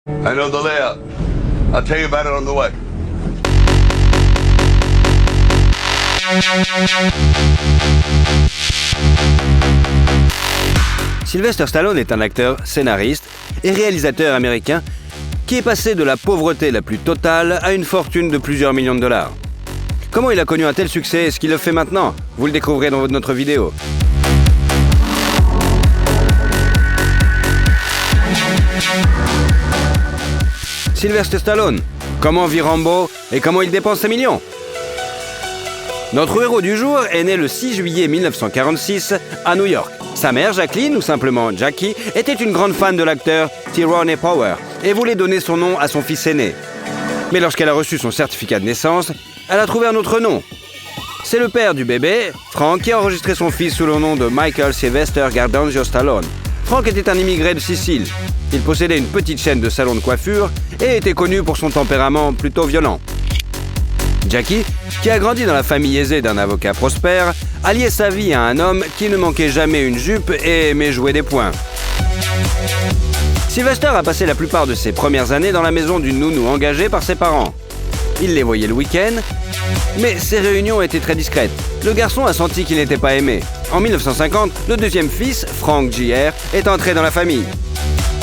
I know the layout. I'll tell you about it on the way. Sylvester Stallone est un acteur, scénariste et réalisateur américain qui est passé de la pauvreté la plus totale à une fortune de plusieurs millions de dollars. Comment il a connu un tel succès et ce qu'il le fait maintenant? Vous le découvrez dans notre vidéo. Sylvester Stallone, comment vit Rambo et comment il dépense ses millions? Notre héros du jour est né le 6 juillet 1946 à New York. Sa mère, Jacqueline, ou simplement Jackie, était une grande fan de l'acteur Tyrone Power et voulait donner son nom à son fils aîné. Mais lorsqu'elle a reçu son certificat de naissance, elle a trouvé un autre nom. C'est le père du bébé, Frank, qui a enregistré son fils sous le nom de Michael Sylvester Gardenzio Stallone. Frank était un immigré de Sicile. Il possédait une petite chaîne de salons de coiffure et était connu pour son tempérament plutôt violent. Jackie, qui a grandi dans la famille aisée d'un avocat prospère, a lié sa vie à un homme qui ne manquait jamais une jupe et aimait jouer des poings. Sylvester a passé la plupart de ses premières années dans la maison d'une nounou engagée par ses parents. Il les voyait le week-end, mais ses réunions étaient très discrètes. Le garçon a senti qu'il n'était pas aimé. En 1950, le deuxième fils, Frank Jr., est entré dans la famille.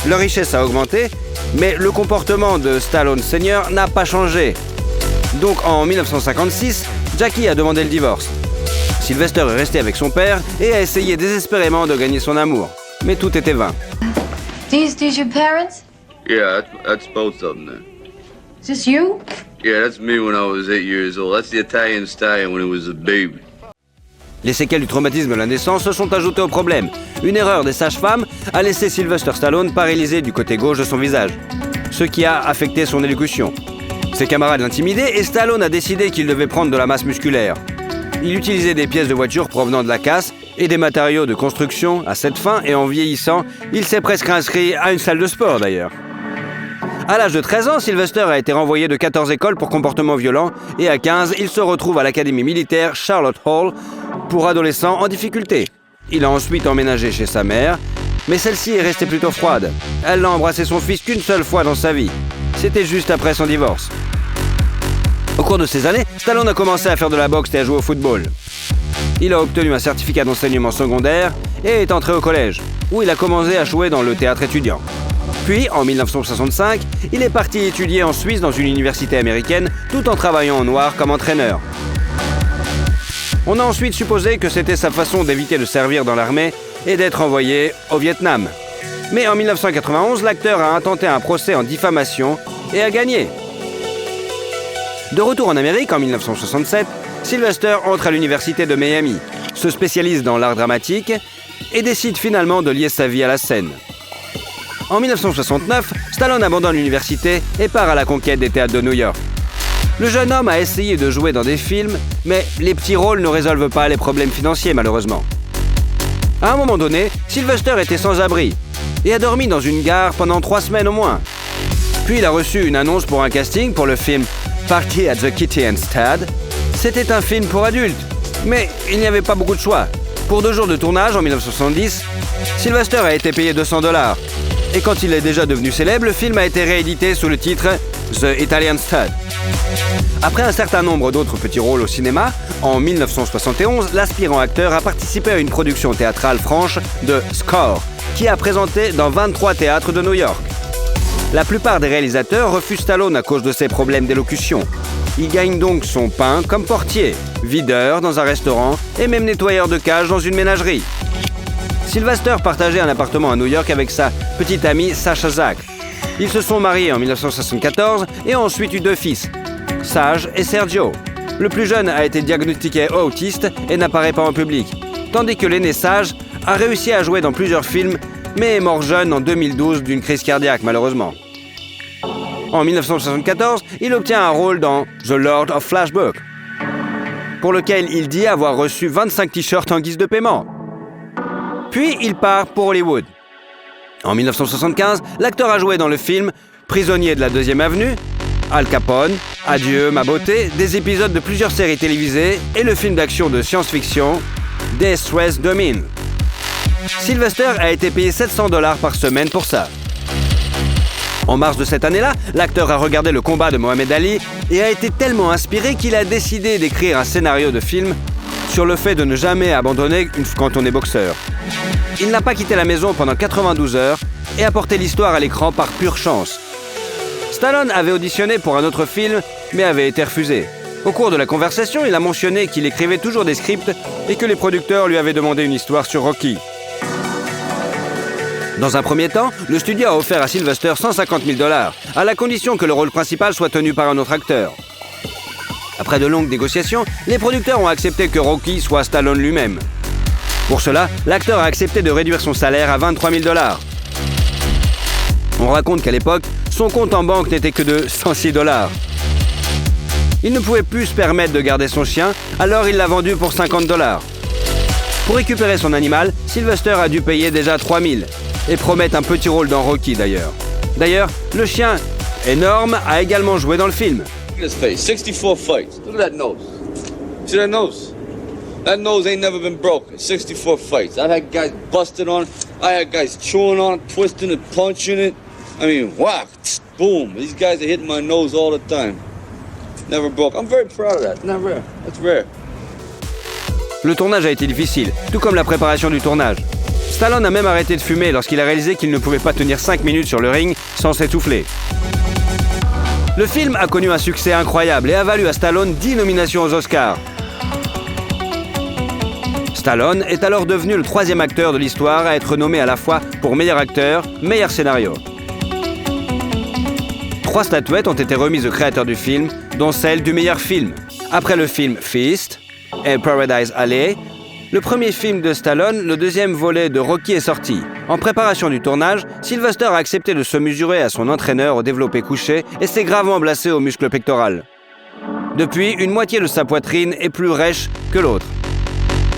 Leur richesse a augmenté, mais le comportement de Stallone Sr. n'a pas changé. Donc en 1956, Jackie a demandé le divorce. Sylvester est resté avec son père et a essayé désespérément de gagner son amour. Mais tout était vain. These your parents? Yeah, that's both of them then. Is this you? Yeah, that's me when I was 8 years old. That's the Italian stallion when he was a baby. Les séquelles du traumatisme de la naissance se sont ajoutées au problème. Une erreur des sages-femmes a laissé Sylvester Stallone paralysé du côté gauche de son visage, ce qui a affecté son élocution. Ses camarades l'intimidaient et Stallone a décidé qu'il devait prendre de la masse musculaire. Il utilisait des pièces de voiture provenant de la casse et des matériaux de construction à cette fin, et en vieillissant, il s'est presque inscrit à une salle de sport d'ailleurs. À l'âge de 13 ans, Sylvester a été renvoyé de 14 écoles pour comportement violent et à 15, il se retrouve à l'académie militaire Charlotte Hall pour adolescents en difficulté. Il a ensuite emménagé chez sa mère, mais celle-ci est restée plutôt froide. Elle n'a embrassé son fils qu'une seule fois dans sa vie. C'était juste après son divorce. Au cours de ces années, Stallone a commencé à faire de la boxe et à jouer au football. Il a obtenu un certificat d'enseignement secondaire et est entré au collège, où il a commencé à jouer dans le théâtre étudiant. Puis, en 1965, il est parti étudier en Suisse dans une université américaine, tout en travaillant en noir comme entraîneur. On a ensuite supposé que c'était sa façon d'éviter de servir dans l'armée et d'être envoyé au Vietnam. Mais en 1991, l'acteur a intenté un procès en diffamation et a gagné. De retour en Amérique en 1967, Sylvester entre à l'université de Miami, se spécialise dans l'art dramatique et décide finalement de lier sa vie à la scène. En 1969, Stallone abandonne l'université et part à la conquête des théâtres de New York. Le jeune homme a essayé de jouer dans des films, mais les petits rôles ne résolvent pas les problèmes financiers malheureusement. À un moment donné, Sylvester était sans abri et a dormi dans une gare pendant 3 semaines au moins. Puis il a reçu une annonce pour un casting pour le film Party at the Kitty and Stad. C'était un film pour adultes, mais il n'y avait pas beaucoup de choix. Pour 2 jours de tournage en 1970, Sylvester a été payé $200. Et quand il est déjà devenu célèbre, le film a été réédité sous le titre The Italian Stud. Après un certain nombre d'autres petits rôles au cinéma, en 1971, l'aspirant acteur a participé à une production théâtrale franche de Score, qui a présenté dans 23 théâtres de New York. La plupart des réalisateurs refusent Stallone à cause de ses problèmes d'élocution. Il gagne donc son pain comme portier, videur dans un restaurant et même nettoyeur de cage dans une ménagerie. Sylvester partageait un appartement à New York avec sa petite amie Sasha Zack. Ils se sont mariés en 1974 et ont ensuite eu 2 fils, Sage et Sergio. Le plus jeune a été diagnostiqué autiste et n'apparaît pas en public, tandis que l'aîné Sage a réussi à jouer dans plusieurs films, mais est mort jeune en 2012 d'une crise cardiaque malheureusement. En 1974, il obtient un rôle dans The Lord of Flashback, pour lequel il dit avoir reçu 25 t-shirts en guise de paiement. Puis il part pour Hollywood. En 1975, l'acteur a joué dans le film Prisonnier de la 2e Avenue, Al Capone, Adieu ma beauté, des épisodes de plusieurs séries télévisées et le film d'action de science-fiction Death Stress Domine. Sylvester a été payé $700 par semaine pour ça. En mars de cette année-là, l'acteur a regardé le combat de Mohamed Ali et a été tellement inspiré qu'il a décidé d'écrire un scénario de film sur le fait de ne jamais abandonner quand on est boxeur. Il n'a pas quitté la maison pendant 92 heures et a porté l'histoire à l'écran par pure chance. Stallone avait auditionné pour un autre film, mais avait été refusé. Au cours de la conversation, il a mentionné qu'il écrivait toujours des scripts et que les producteurs lui avaient demandé une histoire sur Rocky. Dans un premier temps, le studio a offert à Sylvester 150 000 $, à la condition que le rôle principal soit tenu par un autre acteur. Après de longues négociations, les producteurs ont accepté que Rocky soit Stallone lui-même. Pour cela, l'acteur a accepté de réduire son salaire à 23 000 $. On raconte qu'à l'époque, son compte en banque n'était que de 106 $. Il ne pouvait plus se permettre de garder son chien, alors il l'a vendu pour 50 $. Pour récupérer son animal, Sylvester a dû payer déjà 3 000 et promettre un petit rôle dans Rocky d'ailleurs. D'ailleurs, le chien énorme a également joué dans le film. Look at his face. 64 fights. Look at that nose. See that nose? That nose ain't never been broken. 64 fights. I've had guys busted on it. I had guys chewing on it, twisting it, punching it. I mean, whack, boom. These guys are hitting my nose all the time. Never broke. I'm very proud of that. Not rare. That's rare. Le tournage a été difficile, tout comme la préparation du tournage. Stallone a même arrêté de fumer lorsqu'il a réalisé qu'il ne pouvait pas tenir 5 minutes sur le ring sans s'essouffler. Le film a connu un succès incroyable et a valu à Stallone 10 nominations aux Oscars. Stallone est alors devenu le 3e acteur de l'histoire à être nommé à la fois pour meilleur acteur, meilleur scénario. 3 statuettes ont été remises au créateur du film, dont celle du meilleur film. Après le film Feast et Paradise Alley, le premier film de Stallone, le 2e volet de Rocky est sorti. En préparation du tournage, Sylvester a accepté de se mesurer à son entraîneur au développé couché et s'est gravement blessé au muscle pectoral. Depuis, une moitié de sa poitrine est plus rêche que l'autre.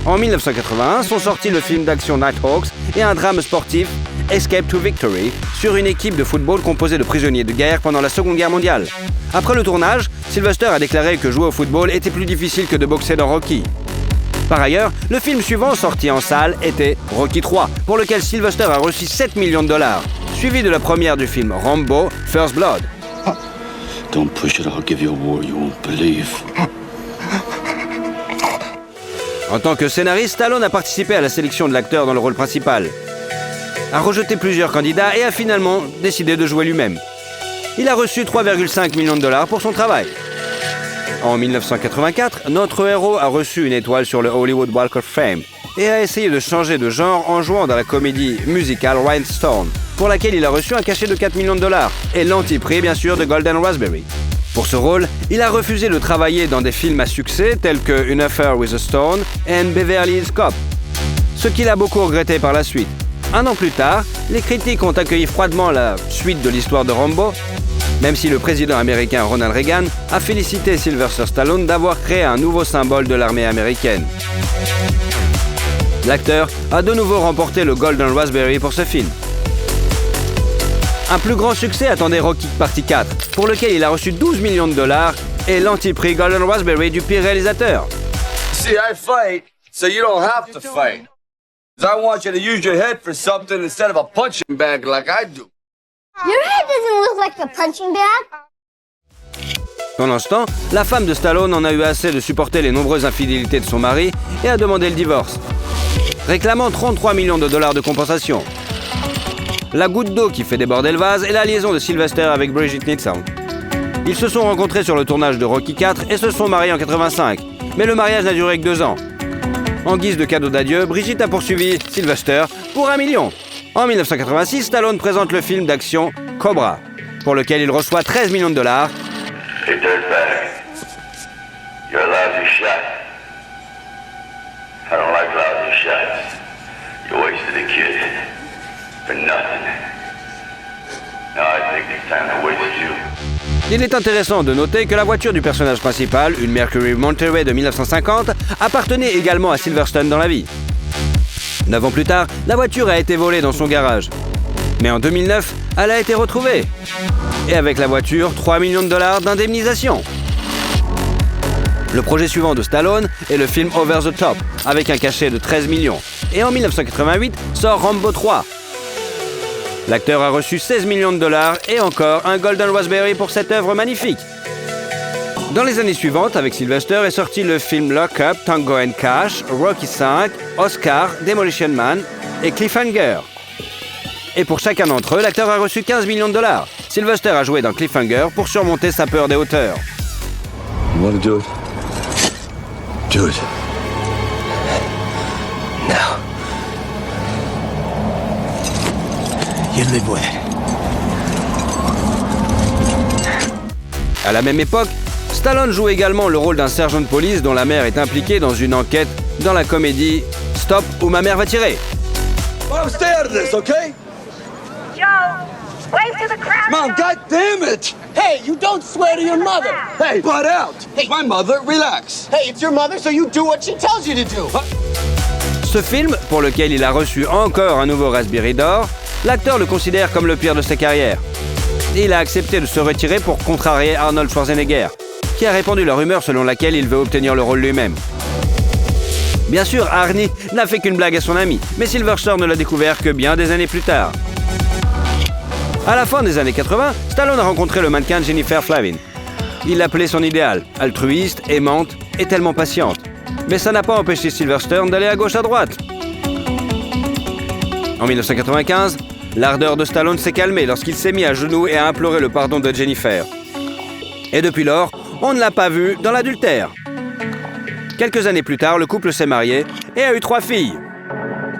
En 1981 sont sortis le film d'action Nighthawks et un drame sportif, Escape to Victory, sur une équipe de football composée de prisonniers de guerre pendant la Seconde Guerre mondiale. Après le tournage, Sylvester a déclaré que jouer au football était plus difficile que de boxer dans Rocky. Par ailleurs, le film suivant sorti en salle était Rocky 3, pour lequel Sylvester a reçu 7 millions de $, suivi de la première du film Rambo, First Blood. Don't push it, I'll give you a war you won't believe. En tant que scénariste, Stallone a participé à la sélection de l'acteur dans le rôle principal, a rejeté plusieurs candidats et a finalement décidé de jouer lui-même. Il a reçu 3,5 millions de $ pour son travail. En 1984, notre héros a reçu une étoile sur le Hollywood Walk of Fame et a essayé de changer de genre en jouant dans la comédie musicale Rhinestone, pour laquelle il a reçu un cachet de 4 millions de $ et l'antiprix bien sûr de Golden Raspberry. Pour ce rôle, il a refusé de travailler dans des films à succès tels que An Affair with a Stone et Beverly Hills Cop, ce qu'il a beaucoup regretté par la suite. Un an plus tard, les critiques ont accueilli froidement la suite de l'histoire de Rambo, même si le président américain Ronald Reagan a félicité Sylvester Stallone d'avoir créé un nouveau symbole de l'armée américaine. L'acteur a de nouveau remporté le Golden Raspberry pour ce film. Un plus grand succès attendait Rocky Party 4, pour lequel il a reçu 12 millions de $ et l'antiprix Golden Raspberry du pire réalisateur. See, I fight, so you don't have to fight. I want you to use your head for something instead of a punching bag like I do. Your head doesn't look like a punching bag. Pendant ce temps, la femme de Stallone en a eu assez de supporter les nombreuses infidélités de son mari et a demandé le divorce, réclamant 33 millions de $ de compensation. La goutte d'eau qui fait déborder le vase est la liaison de Sylvester avec Brigitte Nielsen. Ils se sont rencontrés sur le tournage de Rocky IV et se sont mariés en 85, mais le mariage n'a duré que 2 ans. En guise de cadeau d'adieu, Brigitte a poursuivi Sylvester pour 1 million. En 1986, Stallone présente le film d'action Cobra, pour lequel il reçoit 13 millions de $. Hey, dirtbag. You're a lousy shot. I don't like lousy shots. You wasted a kid. For nothing. Now I think it's time to waste you. Il est intéressant de noter que la voiture du personnage principal, une Mercury Monterey de 1950, appartenait également à Silverstone dans la vie. 9 ans plus tard, la voiture a été volée dans son garage. Mais en 2009, elle a été retrouvée. Et avec la voiture, 3 millions de $ d'indemnisation. Le projet suivant de Stallone est le film Over the Top, avec un cachet de 13 millions. Et en 1988, sort Rambo 3. L'acteur a reçu 16 millions de dollars et encore un Golden Raspberry pour cette œuvre magnifique. Dans les années suivantes, avec Sylvester, est sorti le film Lock Up, Tango and Cash, Rocky V, Oscar, Demolition Man et Cliffhanger. Et pour chacun d'entre eux, l'acteur a reçu 15 millions de dollars. Sylvester a joué dans Cliffhanger pour surmonter sa peur des hauteurs. You want to do it? Do it. No. You live with it. À la même époque, Stallone joue également le rôle d'un sergent de police dont la mère est impliquée dans une enquête dans la comédie Stop ou ma mère va tirer. Mom, stay out of this, okay? Joe, wave to the crowd. Mom, God damn it! Hey, you don't swear to your mother. Hey, butt out! Hey, my mother, relax. Hey, it's your mother, so you do what she tells you to do. Ce film, pour lequel il a reçu encore un nouveau Raspberry d'or, l'acteur le considère comme le pire de sa carrière. Et il a accepté de se retirer pour contrarier Arnold Schwarzenegger, qui a répandu la rumeur selon laquelle il veut obtenir le rôle lui-même. Bien sûr, Arnie n'a fait qu'une blague à son ami, mais Sylvester ne l'a découvert que bien des années plus tard. À la fin des années 80, Stallone a rencontré le mannequin Jennifer Flavin. Il l'appelait son idéal, altruiste, aimante et tellement patiente. Mais ça n'a pas empêché Sylvester d'aller à gauche à droite. En 1995, l'ardeur de Stallone s'est calmée lorsqu'il s'est mis à genoux et a imploré le pardon de Jennifer. Et depuis lors, on ne l'a pas vu dans l'adultère. Quelques années plus tard, le couple s'est marié et a eu 3 filles.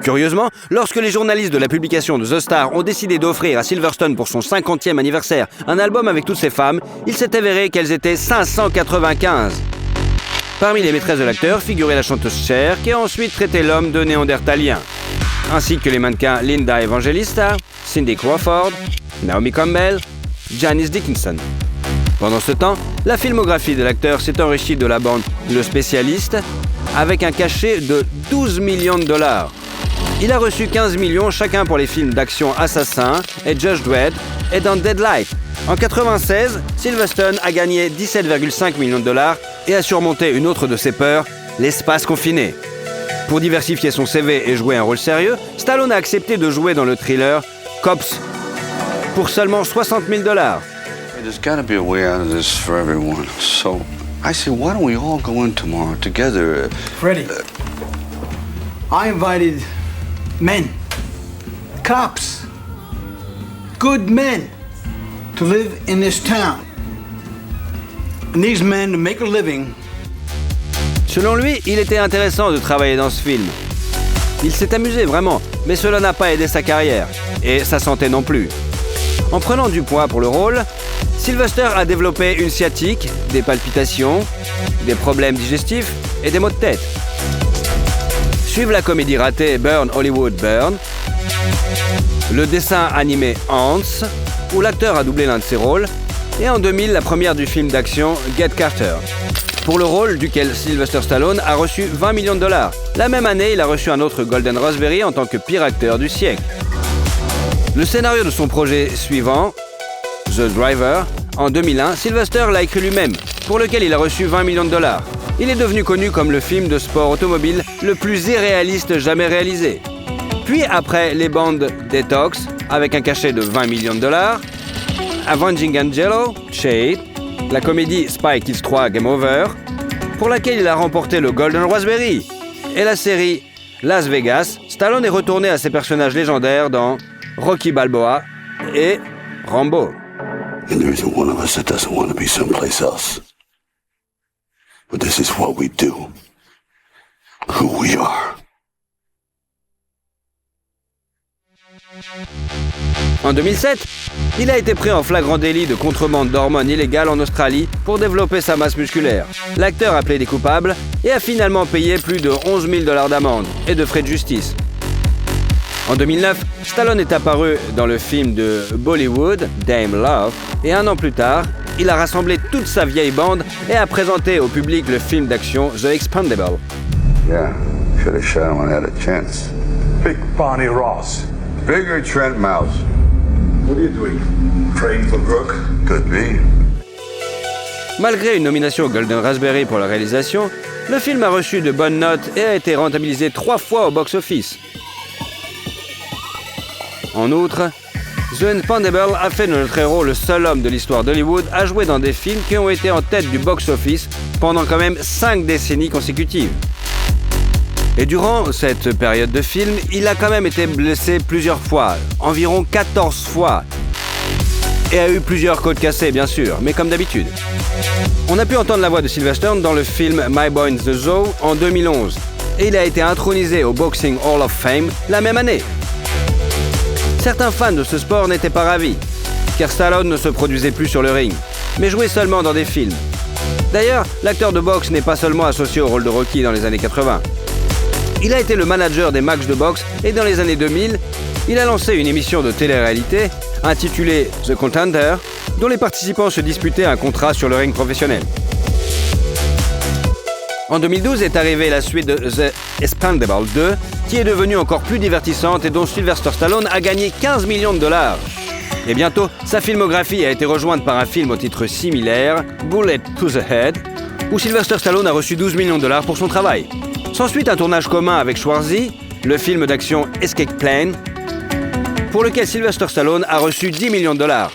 Curieusement, lorsque les journalistes de la publication de The Star ont décidé d'offrir à Silverstone pour son 50e anniversaire un album avec toutes ses femmes, il s'est avéré qu'elles étaient 595. Parmi les maîtresses de l'acteur figurait la chanteuse Cher, qui a ensuite traité l'homme de néandertalien, ainsi que les mannequins Linda Evangelista, Cindy Crawford, Naomi Campbell, Janice Dickinson. Pendant ce temps, la filmographie de l'acteur s'est enrichie de la bande Le Spécialiste, avec un cachet de 12 millions de dollars. Il a reçu 15 millions chacun pour les films d'action Assassin et Judge Dredd et dans Deadlight. En 1996, Sylvester a gagné 17,5 millions de dollars et a surmonté une autre de ses peurs, l'espace confiné. Pour diversifier son CV et jouer un rôle sérieux, Stallone a accepté de jouer dans le thriller Cops pour seulement 60 000 dollars. There's got to be a way out of this for everyone. So I say, why don't we all go in tomorrow together? Freddie, I invited men, cops, good men to live in this town. And these men to make a living. Selon lui, il était intéressant de travailler dans ce film. Il s'est amusé vraiment, mais cela n'a pas aidé sa carrière, et sa santé non plus. En prenant du poids pour le rôle, Sylvester a développé une sciatique, des palpitations, des problèmes digestifs et des maux de tête. Suivent la comédie ratée Burn Hollywood Burn, le dessin animé Ants, où l'acteur a doublé l'un de ses rôles, et en 2000, la première du film d'action Get Carter, pour le rôle duquel Sylvester Stallone a reçu 20 millions de dollars. La même année, il a reçu un autre Golden Raspberry en tant que pire acteur du siècle. Le scénario de son projet suivant, The Driver, en 2001, Sylvester l'a écrit lui-même, pour lequel il a reçu 20 millions de dollars. Il est devenu connu comme le film de sport automobile le plus irréaliste jamais réalisé. Puis après les bandes Detox, avec un cachet de 20 millions de dollars, Avenging Angelo, Shade, la comédie Spy Kids 3 Game Over, pour laquelle il a remporté le Golden Raspberry, et la série Las Vegas, Stallone est retourné à ses personnages légendaires dans Rocky Balboa et Rambo. And there isn't one of us that doesn't want to be someplace else. But this is what we do. Who we are. En 2007, il a été pris en flagrant délit de contrebande d'hormones illégales en Australie pour développer sa masse musculaire. L'acteur a plaidé coupable et a finalement payé plus de 11 000 dollars d'amende et de frais de justice. En 2009, Stallone est apparu dans le film de Bollywood, Dame Love, et un an plus tard, il a rassemblé toute sa vieille bande et a présenté au public le film d'action The Expendables. Yeah, should have shot him when I had a chance. Big Barney Ross. Bigger Trent Mouse. What are you doing? Praying for Brooke? Could be. Malgré une nomination au Golden Raspberry pour la réalisation, le film a reçu de bonnes notes et a été rentabilisé 3 fois au box-office. En outre, The Expendable a fait de notre héros le seul homme de l'histoire d'Hollywood à jouer dans des films qui ont été en tête du box-office pendant quand même 5 décennies consécutives. Et durant cette période de film, il a quand même été blessé plusieurs fois, environ 14 fois. Et a eu plusieurs côtes cassées, bien sûr, mais comme d'habitude. On a pu entendre la voix de Sylvester dans le film My Boy in the Zoo en 2011. Et il a été intronisé au Boxing Hall of Fame la même année. Certains fans de ce sport n'étaient pas ravis, car Stallone ne se produisait plus sur le ring, mais jouait seulement dans des films. D'ailleurs, l'acteur de boxe n'est pas seulement associé au rôle de Rocky dans les années 80. Il a été le manager des matchs de boxe et dans les années 2000, il a lancé une émission de télé-réalité intitulée The Contender, dont les participants se disputaient un contrat sur le ring professionnel. En 2012 est arrivée la suite de The Expendable 2, qui est devenue encore plus divertissante et dont Sylvester Stallone a gagné 15 millions de dollars. Et bientôt, sa filmographie a été rejointe par un film au titre similaire, Bullet to the Head, où Sylvester Stallone a reçu 12 millions de dollars pour son travail. S'ensuit un tournage commun avec Schwarzy, le film d'action Escape Plan, pour lequel Sylvester Stallone a reçu 10 millions de dollars.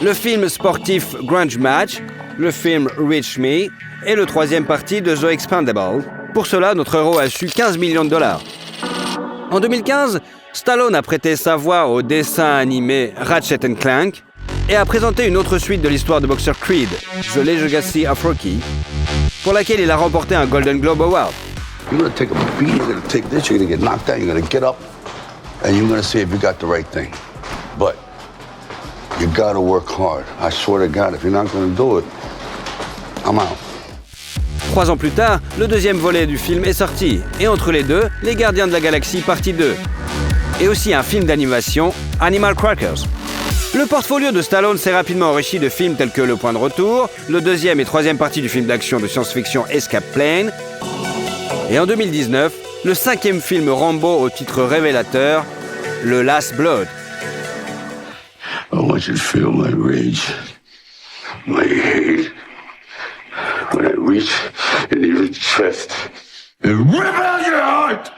Le film sportif Grudge Match, le film Reach Me et le troisième partie de The Expendable. Pour cela, notre héros a su 15 millions de dollars. En 2015, Stallone a prêté sa voix au dessin animé Ratchet & Clank et a présenté une autre suite de l'histoire de boxeur Creed, The Legacy of Rocky, pour laquelle il a remporté un Golden Globe Award. You're gonna take a beat, you're gonna take this, you're gonna get knocked down, you're gonna get up, and you're gonna see if you got the right thing. But you gotta work hard. I swear to God, if you're not gonna do it, I'm out. 3 ans plus tard, le deuxième volet du film est sorti, et entre les deux, Les Gardiens de la Galaxie partie 2. Et aussi un film d'animation, Animal Crackers. Le portfolio de Stallone s'est rapidement enrichi de films tels que Le Point de Retour, le deuxième et troisième partie du film d'action de science-fiction Escape Plan, et en 2019, le 5e film Rambo au titre révélateur, The Last Blood. I want you to feel my rage, my hate, when I reach into your chest and rip out your heart.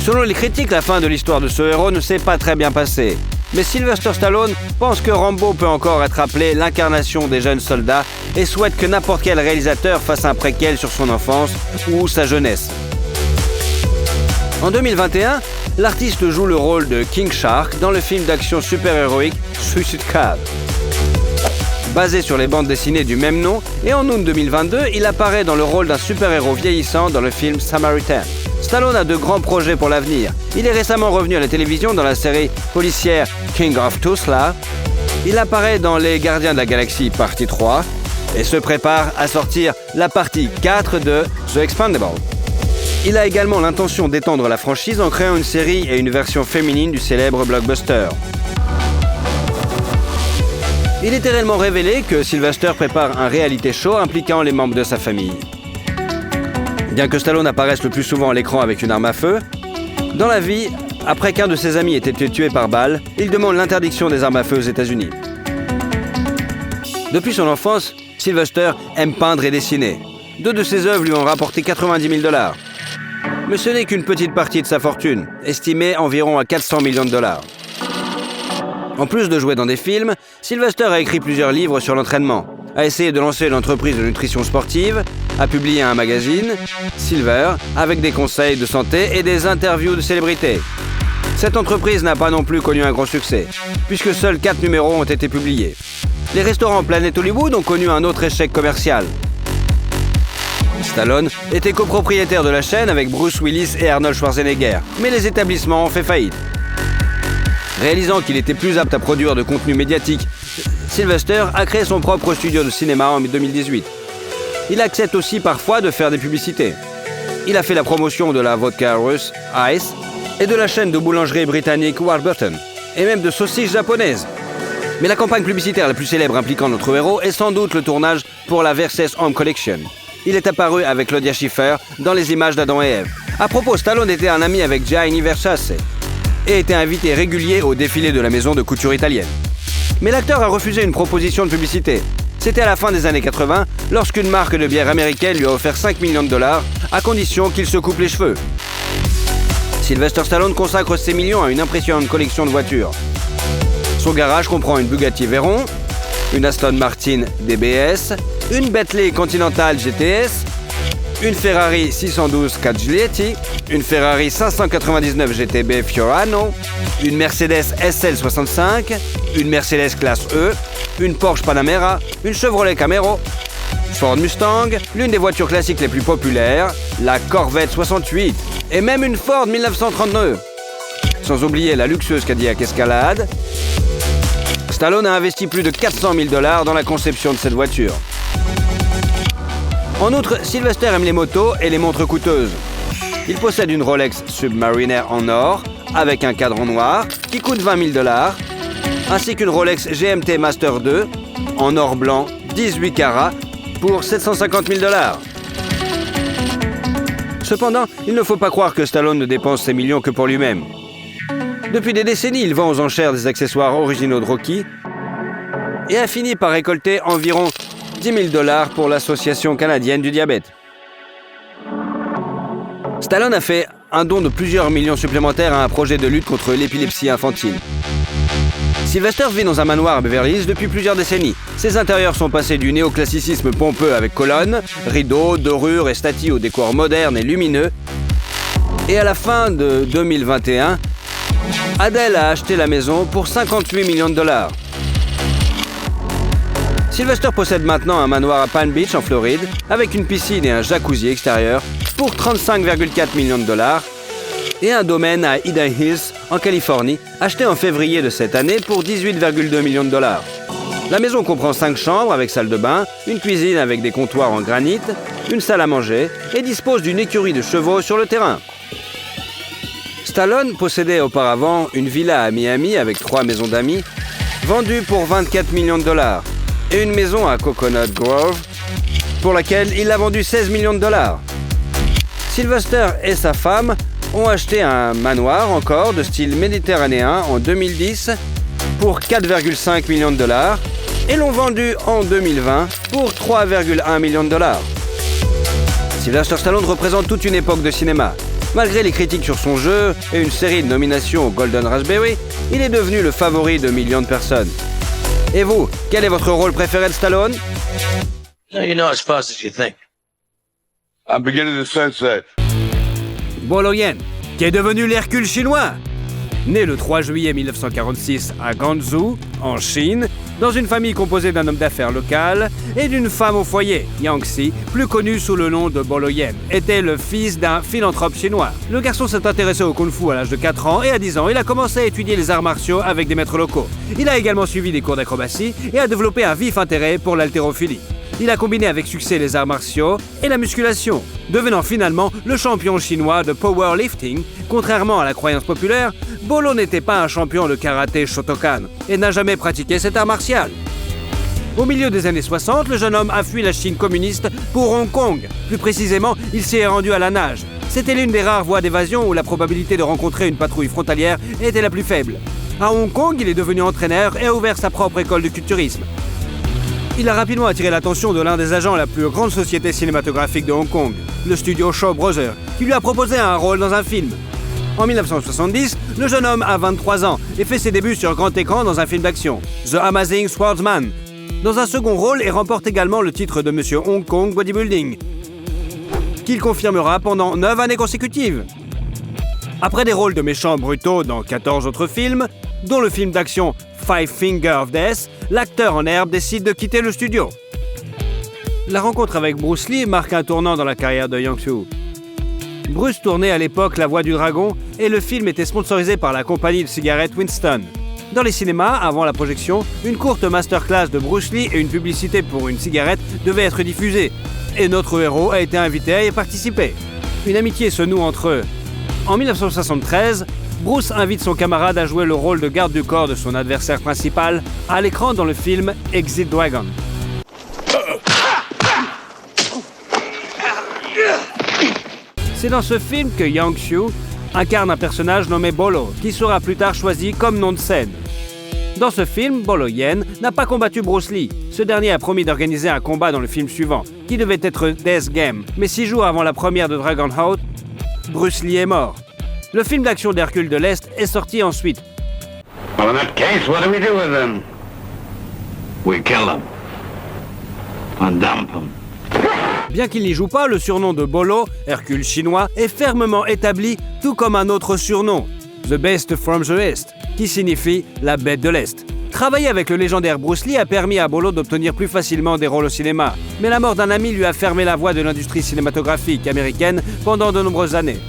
Selon les critiques, la fin de l'histoire de ce héros ne s'est pas très bien passée. Mais Sylvester Stallone pense que Rambo peut encore être appelé l'incarnation des jeunes soldats et souhaite que n'importe quel réalisateur fasse un préquel sur son enfance ou sa jeunesse. En 2021, l'artiste joue le rôle de King Shark dans le film d'action super-héroïque Suicide Squad. Basé sur les bandes dessinées du même nom, et en août 2022, il apparaît dans le rôle d'un super-héros vieillissant dans le film Samaritan. Stallone a de grands projets pour l'avenir. Il est récemment revenu à la télévision dans la série policière King of Tulsa. Il apparaît dans Les Gardiens de la Galaxie partie 3 et se prépare à sortir la partie 4 de The Expendable. Il a également l'intention d'étendre la franchise en créant une série et une version féminine du célèbre blockbuster. Il est réellement révélé que Sylvester prépare un reality show impliquant les membres de sa famille. Bien que Stallone apparaisse le plus souvent à l'écran avec une arme à feu, dans la vie, après qu'un de ses amis ait été tué par balle, il demande l'interdiction des armes à feu aux États-Unis. Depuis son enfance, Sylvester aime peindre et dessiner. 2 de ses œuvres lui ont rapporté 90 000 $. Mais ce n'est qu'une petite partie de sa fortune, estimée environ à 400 millions de $. En plus de jouer dans des films, Sylvester a écrit plusieurs livres sur l'entraînement, a essayé de lancer une entreprise de nutrition sportive, a publié un magazine, Silver, avec des conseils de santé et des interviews de célébrités. Cette entreprise n'a pas non plus connu un grand succès, puisque seuls 4 numéros ont été publiés. Les restaurants Planet Hollywood ont connu un autre échec commercial. Stallone était copropriétaire de la chaîne avec Bruce Willis et Arnold Schwarzenegger, mais les établissements ont fait faillite. Réalisant qu'il était plus apte à produire de contenu médiatique, Sylvester a créé son propre studio de cinéma en 2018. Il accepte aussi parfois de faire des publicités. Il a fait la promotion de la vodka russe Ice et de la chaîne de boulangerie britannique Warburton, et même de saucisses japonaises. Mais la campagne publicitaire la plus célèbre impliquant notre héros est sans doute le tournage pour la Versace Home Collection. Il est apparu avec Claudia Schiffer dans les images d'Adam et Ève. À propos, Stallone était un ami avec Gianni Versace et était invité régulier au défilé de la maison de couture italienne. Mais l'acteur a refusé une proposition de publicité. C'était à la fin des années 80, lorsqu'une marque de bière américaine lui a offert 5 millions de $, à condition qu'il se coupe les cheveux. Sylvester Stallone consacre ses millions à une impressionnante collection de voitures. Son garage comprend une Bugatti Veyron, une Aston Martin DBS, une Bentley Continental GTS, une Ferrari 612 Caglietti, une Ferrari 599 GTB Fiorano, une Mercedes SL65, une Mercedes classe E, une Porsche Panamera, une Chevrolet Camaro, Ford Mustang, l'une des voitures classiques les plus populaires, la Corvette 68 et même une Ford 1932. Sans oublier la luxueuse Cadillac Escalade. Stallone a investi plus de 400 000 $ dans la conception de cette voiture. En outre, Sylvester aime les motos et les montres coûteuses. Il possède une Rolex Submariner en or, avec un cadran noir, qui coûte 20 000 $, ainsi qu'une Rolex GMT Master 2, en or blanc, 18 carats, pour 750 000 $. Cependant, il ne faut pas croire que Stallone ne dépense ses millions que pour lui-même. Depuis des décennies, il vend aux enchères des accessoires originaux de Rocky et a fini par récolter environ 10 000 $ pour l'Association canadienne du diabète. Stallone a fait un don de plusieurs millions supplémentaires à un projet de lutte contre l'épilepsie infantile. Sylvester vit dans un manoir à Beverly Hills depuis plusieurs décennies. Ses intérieurs sont passés du néoclassicisme pompeux avec colonnes, rideaux, dorures et statues au décor moderne et lumineux. Et à la fin de 2021, Adele a acheté la maison pour 58 millions $. Sylvester possède maintenant un manoir à Palm Beach en Floride avec une piscine et un jacuzzi extérieur pour 35,4 millions $. Et un domaine à Hidden Hills, en Californie, acheté en février de cette année pour 18,2 millions $. La maison comprend 5 chambres avec salle de bain, une cuisine avec des comptoirs en granit, une salle à manger et dispose d'une écurie de chevaux sur le terrain. Stallone possédait auparavant une villa à Miami avec 3 maisons d'amis, vendue pour 24 millions $, et une maison à Coconut Grove, pour laquelle il a vendu 16 millions $. Sylvester et sa femme ont acheté un manoir encore de style méditerranéen en 2010 pour 4,5 millions $, et l'ont vendu en 2020 pour 3,1 millions $. Sylvester Stallone représente toute une époque de cinéma. Malgré les critiques sur son jeu et une série de nominations au Golden Raspberry, il est devenu le favori de millions de personnes. Et vous, quel est votre rôle préféré de Stallone? No, you're not as fast as you think. I'm beginning to sense that. Bolo Yen, qui est devenu l'Hercule chinois. Né le 3 juillet 1946 à Guangzhou, en Chine, dans une famille composée d'un homme d'affaires local et d'une femme au foyer, Yang Xi, plus connu sous le nom de Bolo Yen, était le fils d'un philanthrope chinois. Le garçon s'est intéressé au kung-fu à l'âge de 4 ans et à 10 ans, il a commencé à étudier les arts martiaux avec des maîtres locaux. Il a également suivi des cours d'acrobatie et a développé un vif intérêt pour l'haltérophilie. Il a combiné avec succès les arts martiaux et la musculation, devenant finalement le champion chinois de powerlifting. Contrairement à la croyance populaire, Bolo n'était pas un champion de karaté Shotokan et n'a jamais pratiqué cet art martial. Au milieu des années 60, le jeune homme a fui la Chine communiste pour Hong Kong. Plus précisément, il s'y est rendu à la nage. C'était l'une des rares voies d'évasion où la probabilité de rencontrer une patrouille frontalière était la plus faible. À Hong Kong, il est devenu entraîneur et a ouvert sa propre école de culturisme. Il a rapidement attiré l'attention de l'un des agents de la plus grande société cinématographique de Hong Kong, le studio Shaw Brothers, qui lui a proposé un rôle dans un film. En 1970, le jeune homme a 23 ans et fait ses débuts sur grand écran dans un film d'action, The Amazing Swordsman, dans un second rôle et remporte également le titre de Monsieur Hong Kong Bodybuilding, qu'il confirmera pendant 9 années consécutives. Après des rôles de méchants brutaux dans 14 autres films, dont le film d'action Five Finger of Death, l'acteur en herbe décide de quitter le studio. La rencontre avec Bruce Lee marque un tournant dans la carrière de Yang Xu. Bruce tournait à l'époque La Voix du Dragon et le film était sponsorisé par la compagnie de cigarettes Winston. Dans les cinémas, avant la projection, une courte masterclass de Bruce Lee et une publicité pour une cigarette devaient être diffusées. Et notre héros a été invité à y participer. Une amitié se noue entre eux. En 1973, Bruce invite son camarade à jouer le rôle de garde du corps de son adversaire principal à l'écran dans le film Exit Dragon. C'est dans ce film que Yang Xu incarne un personnage nommé Bolo, qui sera plus tard choisi comme nom de scène. Dans ce film, Bolo Yen n'a pas combattu Bruce Lee. Ce dernier a promis d'organiser un combat dans le film suivant, qui devait être Death Game. Mais 6 jours avant la première de Dragon Heart, Bruce Lee est mort. Le film d'action d'Hercule de l'Est est sorti ensuite. Well, in that case, what do we do with them? We kill them. And dump them. Bien qu'il n'y joue pas, le surnom de Bolo, Hercule chinois, est fermement établi, tout comme un autre surnom, The Beast from the East, qui signifie la bête de l'Est. Travailler avec le légendaire Bruce Lee a permis à Bolo d'obtenir plus facilement des rôles au cinéma, mais la mort d'un ami lui a fermé la voie de l'industrie cinématographique américaine pendant de nombreuses années.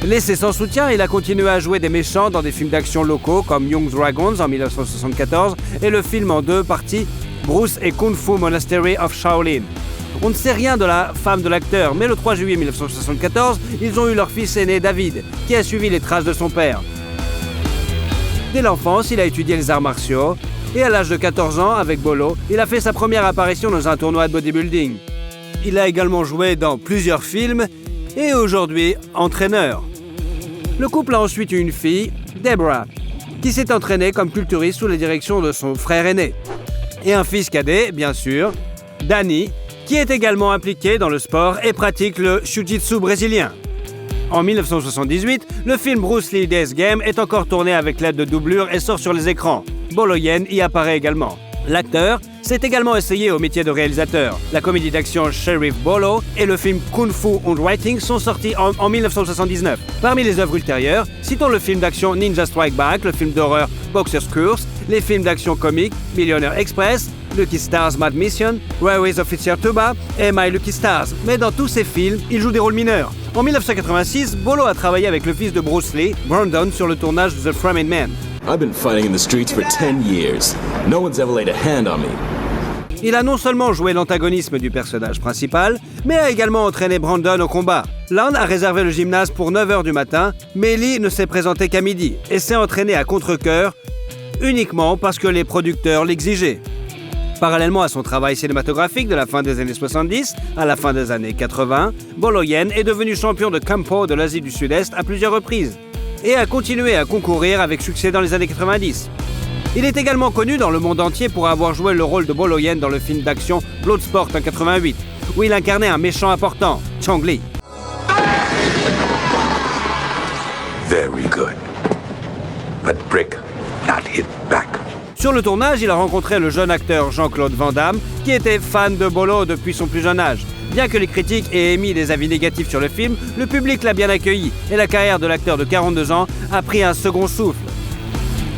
Laissé sans soutien, il a continué à jouer des méchants dans des films d'action locaux comme Young Dragons en 1974 et le film en 2 parties Bruce et Kung Fu Monastery of Shaolin. On ne sait rien de la femme de l'acteur, mais le 3 juillet 1974, ils ont eu leur fils aîné David, qui a suivi les traces de son père. Dès l'enfance, il a étudié les arts martiaux, et à l'âge de 14 ans, avec Bolo, il a fait sa première apparition dans un tournoi de bodybuilding. Il a également joué dans plusieurs films, et est aujourd'hui entraîneur. Le couple a ensuite eu une fille, Deborah, qui s'est entraînée comme culturiste sous la direction de son frère aîné. Et un fils cadet, bien sûr, Danny, qui est également impliqué dans le sport et pratique le jiu-jitsu brésilien. En 1978, le film Bruce Lee Death Game est encore tourné avec l'aide de doublures et sort sur les écrans. Bolo Yen y apparaît également. L'acteur s'est également essayé au métier de réalisateur. La comédie d'action Sheriff Bolo et le film Kung Fu and Writing sont sortis en 1979. Parmi les œuvres ultérieures, citons le film d'action Ninja Strike Back, le film d'horreur Boxer's Curse, les films d'action comique Millionaire Express, Lucky Stars Mad Mission, Railways Officer Tuba et My Lucky Stars. Mais dans tous ces films, il joue des rôles mineurs. En 1986, Bolo a travaillé avec le fils de Bruce Lee, Brandon, sur le tournage de The Framing Man. I've been fighting in the streets for 10 years. No one's ever laid a hand on me. Il a non seulement joué l'antagonisme du personnage principal, mais a également entraîné Brandon au combat. Lan a réservé le gymnase pour 9h du matin, mais Lee ne s'est présenté qu'à midi et s'est entraîné à contre-cœur uniquement parce que les producteurs l'exigeaient. Parallèlement à son travail cinématographique de la fin des années 70 à la fin des années 80, Bolo Yen est devenu champion de Kempo de l'Asie du Sud-Est à plusieurs reprises et a continué à concourir avec succès dans les années 90. Il est également connu dans le monde entier pour avoir joué le rôle de Bolo Yen dans le film d'action Bloodsport en 88, où il incarnait un méchant important, Chong Li. Very good. But brick not hit back. Sur le tournage, il a rencontré le jeune acteur Jean-Claude Van Damme, qui était fan de Bolo depuis son plus jeune âge. Bien que les critiques aient émis des avis négatifs sur le film, le public l'a bien accueilli et la carrière de l'acteur de 42 ans a pris un second souffle.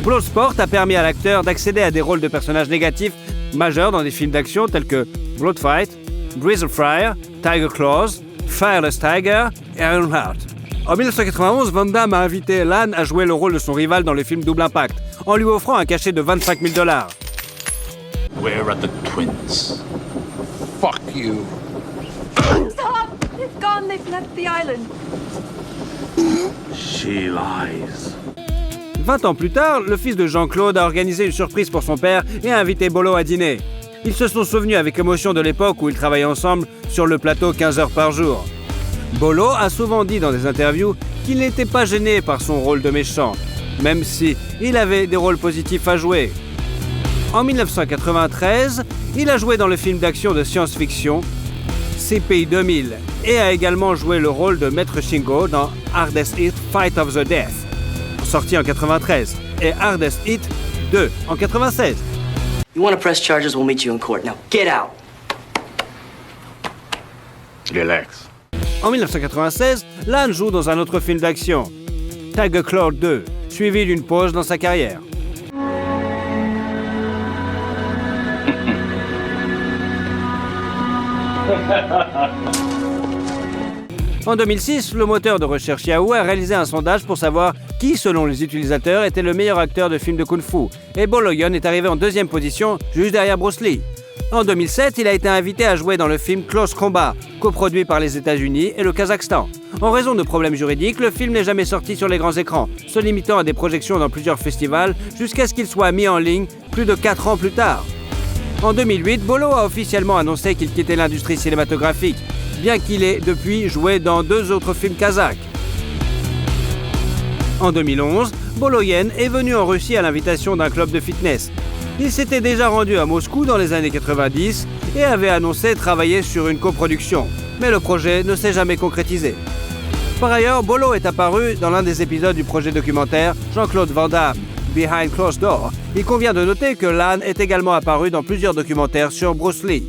Bloodsport a permis à l'acteur d'accéder à des rôles de personnages négatifs majeurs dans des films d'action tels que Bloodfight, Grizzle Fire, Tiger Claws, Fireless Tiger et Ironheart. En 1991, Van Damme a invité Lan à jouer le rôle de son rival dans le film Double Impact, en lui offrant un cachet de $25 000. Where are the twins? Fuck you. Stop! They've gone. They've left the island. She lies. 20 ans plus tard, le fils de Jean-Claude a organisé une surprise pour son père et a invité Bolo à dîner. Ils se sont souvenus avec émotion de l'époque où ils travaillaient ensemble sur le plateau 15 heures par jour. Bolo a souvent dit dans des interviews qu'il n'était pas gêné par son rôle de méchant, même si il avait des rôles positifs à jouer. En 1993, il a joué dans le film d'action de science-fiction CPI 2000 et a également joué le rôle de Maître Shingo dans Hardest Hit Fight of the Death, sorti en 93, et Hardest Hit 2 en 96. You want to press charges, we'll meet you in court. Now, get out. Relax. En 1996, Lan joue dans un autre film d'action, Tiger Claw 2, suivi d'une pause dans sa carrière. En 2006, le moteur de recherche Yahoo a réalisé un sondage pour savoir qui, selon les utilisateurs, était le meilleur acteur de film de kung-fu. Et Bolo Yen est arrivé en deuxième position, juste derrière Bruce Lee. En 2007, il a été invité à jouer dans le film Close Combat, coproduit par les États-Unis et le Kazakhstan. En raison de problèmes juridiques, le film n'est jamais sorti sur les grands écrans, se limitant à des projections dans plusieurs festivals jusqu'à ce qu'il soit mis en ligne plus de 4 ans plus tard. En 2008, Bolo a officiellement annoncé qu'il quittait l'industrie cinématographique, bien qu'il ait depuis joué dans 2 autres films kazakhs. En 2011, Bolo Yen est venu en Russie à l'invitation d'un club de fitness. Il s'était déjà rendu à Moscou dans les années 90 et avait annoncé travailler sur une coproduction, mais le projet ne s'est jamais concrétisé. Par ailleurs, Bolo est apparu dans l'un des épisodes du projet documentaire Jean-Claude Van Damme, Behind Closed Doors. Il convient de noter que Lan est également apparu dans plusieurs documentaires sur Bruce Lee.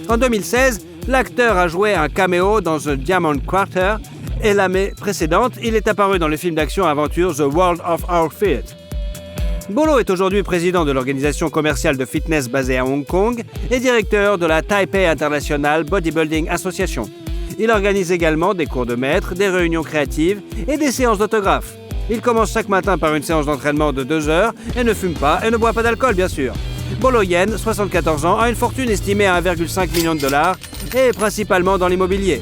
En 2016, l'acteur a joué un caméo dans The Diamond Quarter et l'année précédente, il est apparu dans le film d'action-aventure The World of Our Feet. Bolo est aujourd'hui président de l'organisation commerciale de fitness basée à Hong Kong et directeur de la Taipei International Bodybuilding Association. Il organise également des cours de maître, des réunions créatives et des séances d'autographes. Il commence chaque matin par une séance d'entraînement de 2 heures et ne fume pas et ne boit pas d'alcool, bien sûr. Bolo Yen, 74 ans, a une fortune estimée à 1,5 million de dollars et est principalement dans l'immobilier.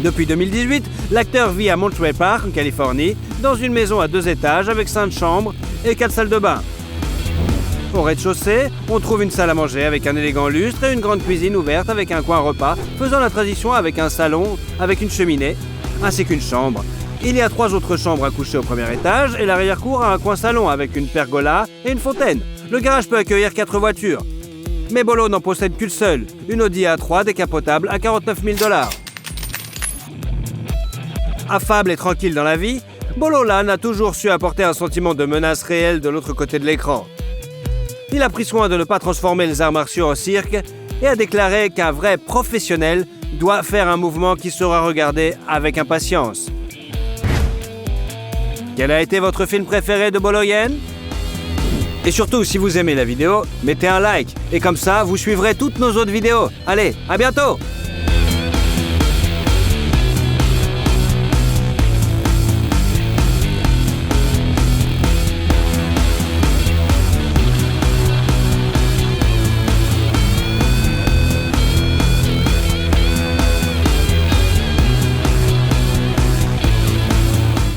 Depuis 2018, l'acteur vit à Monterey Park, en Californie, dans une maison à 2 étages avec 5 chambres et 4 salles de bain. Au rez-de-chaussée, on trouve une salle à manger avec un élégant lustre et une grande cuisine ouverte avec un coin repas, faisant la transition avec un salon avec une cheminée, ainsi qu'une chambre. Il y a 3 autres chambres à coucher au premier étage et l'arrière-cour a un coin salon avec une pergola et une fontaine. Le garage peut accueillir 4 voitures. Mais Bolo n'en possède qu'une seule, une Audi A3 décapotable à 49 000 $. Affable et tranquille dans la vie, Bolo Lan a toujours su apporter un sentiment de menace réelle de l'autre côté de l'écran. Il a pris soin de ne pas transformer les arts martiaux en cirque et a déclaré qu'un vrai professionnel doit faire un mouvement qui sera regardé avec impatience. Quel a été votre film préféré de Bolo Yen? Et surtout, si vous aimez la vidéo, mettez un like. Et comme ça, vous suivrez toutes nos autres vidéos. Allez, à bientôt!